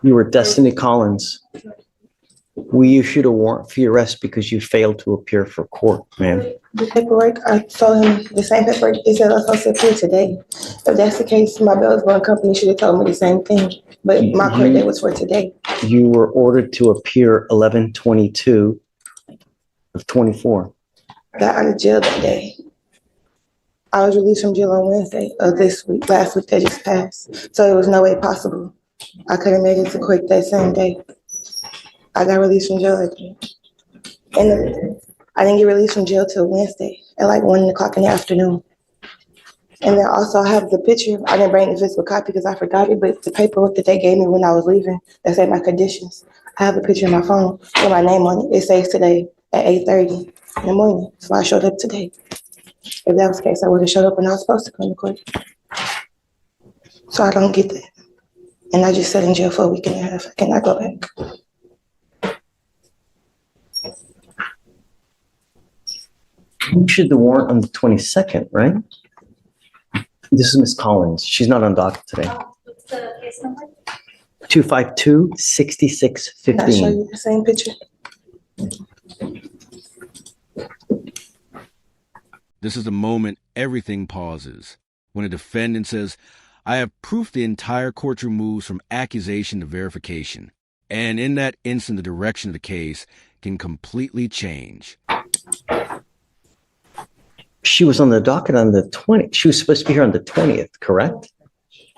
You were Destiny Collins. We issued a warrant for your arrest because you failed to appear for court, ma'am. The paperwork, I told him the same paperwork. He said I was supposed to appear today. If that's the case, my bail company should have told me the same thing. But my court date was for today. You were ordered to appear 11/22 of 24. I got out of jail that day. I was released from jail on Wednesday of this week, last week that just passed. So it was no way possible. I could have made it to court that same day. I got released from jail again. And I didn't get released from jail till Wednesday at like 1 o'clock in the afternoon. And then also I have the picture. I didn't bring the physical copy because I forgot it, but the paperwork that they gave me when I was leaving, that said my conditions. I have a picture in my phone with my name on it. It says today at 8:30 in the morning. So I showed up today. If that was the case, I would have showed up when I was supposed to come to court. So I don't get that. And I just sat in jail for a week and a half. I cannot go back. You issued the warrant on the 22nd, right? This is Miss Collins. She's not on docket today. What's the case number? 252-6615. Can I show you the same picture? This is the moment everything pauses. When a defendant says, I have proof the entire courtroom moves from accusation to verification. And in that instant, the direction of the case can completely change. She was on the docket on the 20th. She was supposed to be here on the 20th, correct?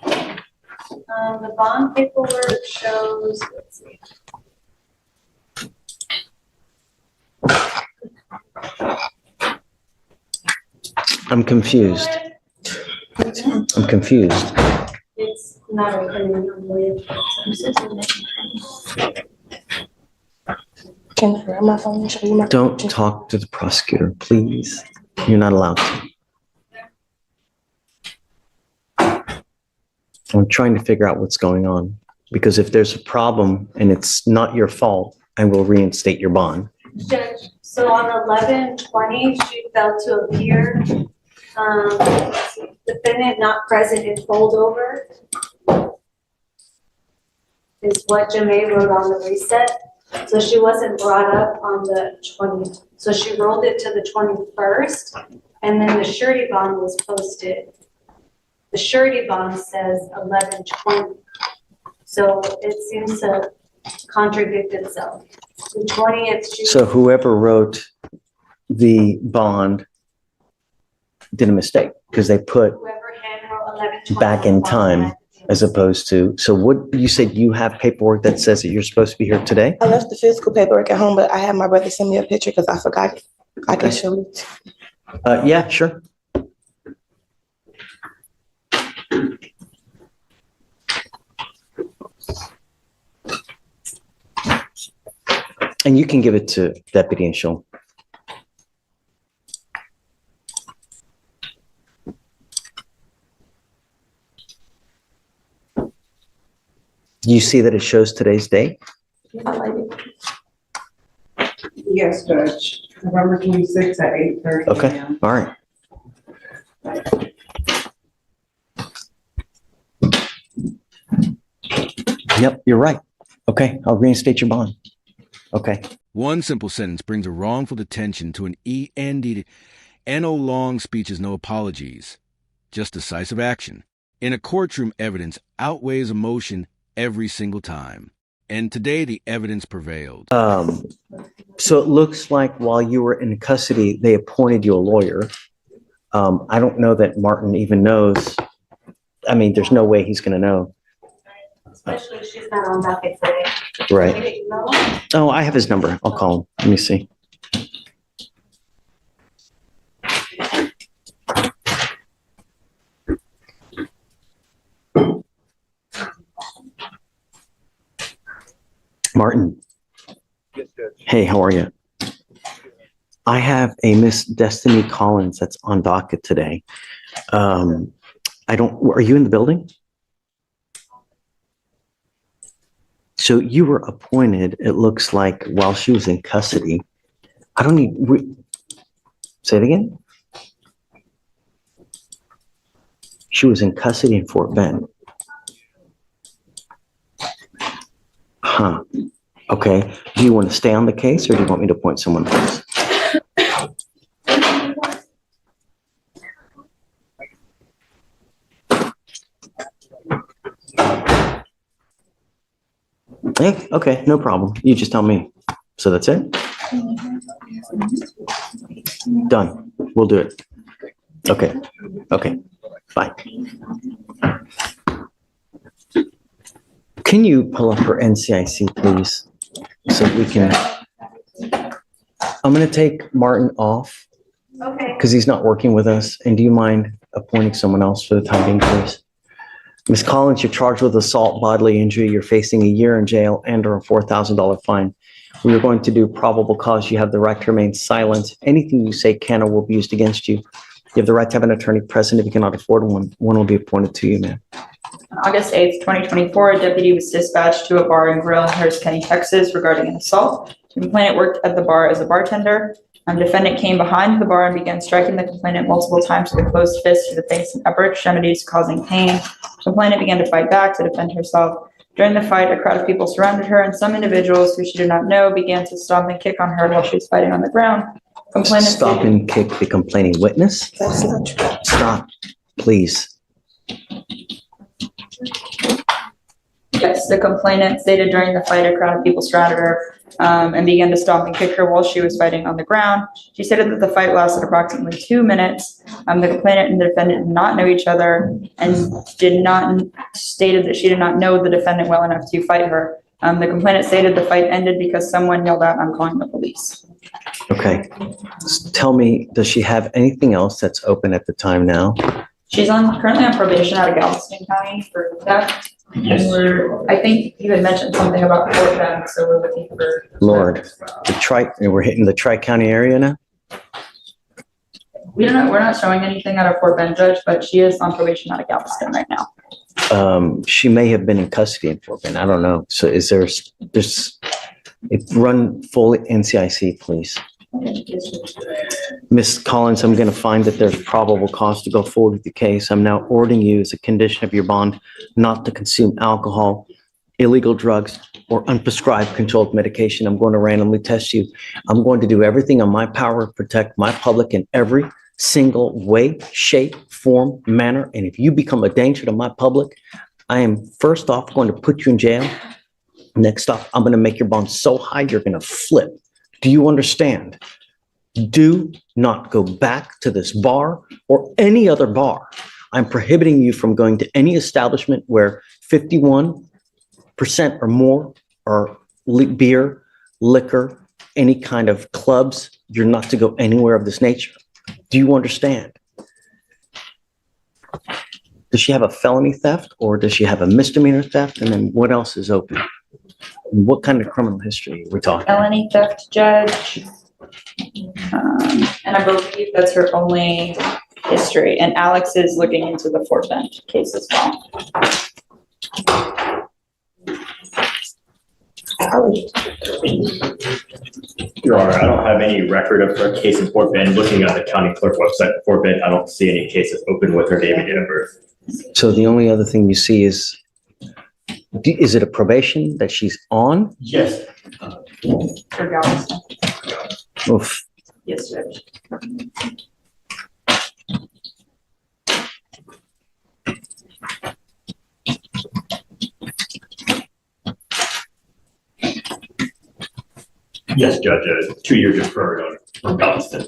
The bond paperwork shows, let's see. I'm confused. I'm confused. It's not opening on the Can I grab my phone and show you my Don't picture? talk to the prosecutor, please. You're not allowed to. I'm trying to figure out what's going on, because if there's a problem and it's not your fault, I will reinstate your bond. Judge, so on 11/20, she failed to appear. Defendant not present in holdover is what Jamae wrote on the reset. So she wasn't brought up on the 20th. So she rolled it to the 21st, and then the surety bond was posted. The surety bond says 11/20. So it seems to contradict itself. The 20th. So whoever wrote the bond did a mistake because they put Whoever hand wrote 11/20 back in time as opposed to, so what you said, you have paperwork that says that you're supposed to be here today? I left the physical paperwork at home, but I had my brother send me a picture because I forgot it. I can show it. Yeah, sure. And you can give it to Deputy and she'll. Do you see that it shows today's date? I like it. Yes, Judge. November 26th at 8:30 Okay, a.m. all right. Yep, you're right. Okay, I'll reinstate your bond. Okay. One simple sentence brings a wrongful detention to an END. NO long speeches, no apologies. Just decisive action. In a courtroom, evidence outweighs emotion every single time. And today, the evidence prevailed. So it looks like while you were in custody, they appointed you a lawyer. I don't know that Martin even knows. I mean, there's no way he's going to know. Especially if she's not on docket today. Right. Oh, I have his number. I'll call him. Let me see. Martin. Hey, how are you? I have a Miss Destiny Collins that's on docket today. Are you in the building? So you were appointed, it looks like, while she was in custody. I don't need, say it again? She was in custody in Fort Bend. Huh. Okay. Do you want to stay on the case or do you want me to appoint someone else? Hey, okay, no problem. You just tell me. So that's it? Done. We'll do it. Okay. Okay. Bye. Can you pull up her NCIC, please? So we can. I'm going to take Martin off Okay. because he's not working with us. And do you mind appointing someone else for the time being, please? Ms. Collins, you're charged with assault, bodily injury. You're facing a year in jail and or a $4,000 fine. We are going to do probable cause. You have the right to remain silent. Anything you say can or will be used against you. You have the right to have an attorney present. If you cannot afford one, one will be appointed to you, ma'am. On August 8th, 2024, a deputy was dispatched to a bar and grill in Harris County, Texas regarding an assault. The complainant worked at the bar as a bartender. Defendant came behind the bar and began striking the complainant multiple times with a closed fist to the face and upper extremities, causing pain. Complainant began to fight back to defend herself. During the fight, a crowd of people surrounded her, and some individuals who she did not know began to stomp and kick on her while she was fighting on the ground. Complainant Stop and kick the complaining witness. That's not true. Stop, please. Yes, the complainant stated during the fight, a crowd of people surrounded her and began to stomp and kick her while she was fighting on the ground. She stated that the fight lasted approximately 2 minutes. The complainant and the defendant did not know each other and stated that she did not know the defendant well enough to fight her. The complainant stated the fight ended because someone yelled out, "I'm calling the police." Okay. Tell me, does she have anything else that's open at the time now? She's currently on probation out of Galveston County for theft. Yes. And I think you had mentioned something about Fort Bend, so we're looking for. Lord, we're hitting the Tri-County area now? We don't know, we're not showing anything out of Fort Bend, Judge, but she is on probation out of Galveston right now. She may have been in custody in Fort Bend. I don't know. So is there's, run full NCIC, please. Ms. Collins, I'm going to find that there's probable cause to go forward with the case. I'm now ordering you as a condition of your bond not to consume alcohol, illegal drugs, or unprescribed controlled medication. I'm going to randomly test you. I'm going to do everything in my power to protect my public in every single way, shape, form, manner. And if you become a danger to my public, I am first off going to put you in jail. Next off, I'm going to make your bond so high you're going to flip. Do you understand? Do not go back to this bar or any other bar. I'm prohibiting you from going to any establishment where 51% or more are beer, liquor, any kind of clubs. You're not to go anywhere of this nature. Do you understand? Does she have a felony theft or does she have a misdemeanor theft? And then what else is open? What kind of criminal history are we talking? Felony theft, Judge. And I believe that's her only history. And Alex is looking into the Fort Bend case as well. Your Honor, I don't have any record of her case in Fort Bend. Looking at the county clerk website for Fort Bend, I don't see any cases open with her name and date of birth. So the only other thing you see is it a probation that she's on? Yes. For Galveston. Oof. Yes, Judge. Yes, Judge, 2 years deferred on Galveston.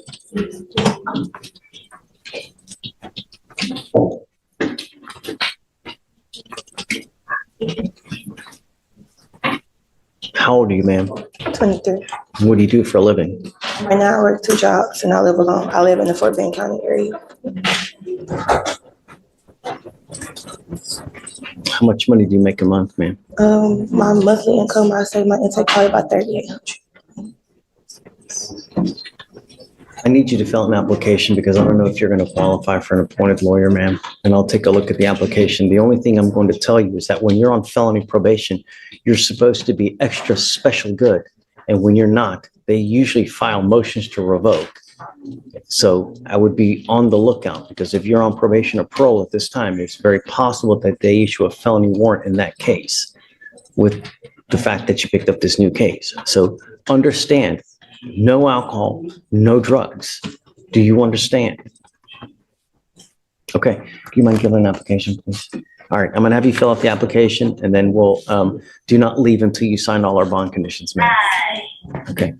How old are you, ma'am? 23. What do you do for a living? Right now I work 2 jobs and I live alone. I live in the Fort Bend County area. How much money do you make a month, ma'am? My monthly income, I say my intake probably about 3,800. I need you to fill out an application because I don't know if you're going to qualify for an appointed lawyer, ma'am. And I'll take a look at the application. The only thing I'm going to tell you is that when you're on felony probation, you're supposed to be extra special good. And when you're not, they usually file motions to revoke. So I would be on the lookout because if you're on probation or parole at this time, it's very possible that they issue a felony warrant in that case with the fact that you picked up this new case. So understand, no alcohol, no drugs. Do you understand? Okay, do you mind giving an application, please? All right, I'm gonna have you fill out the application and then we'll, do not leave until you sign all our bond conditions, ma'am. Okay.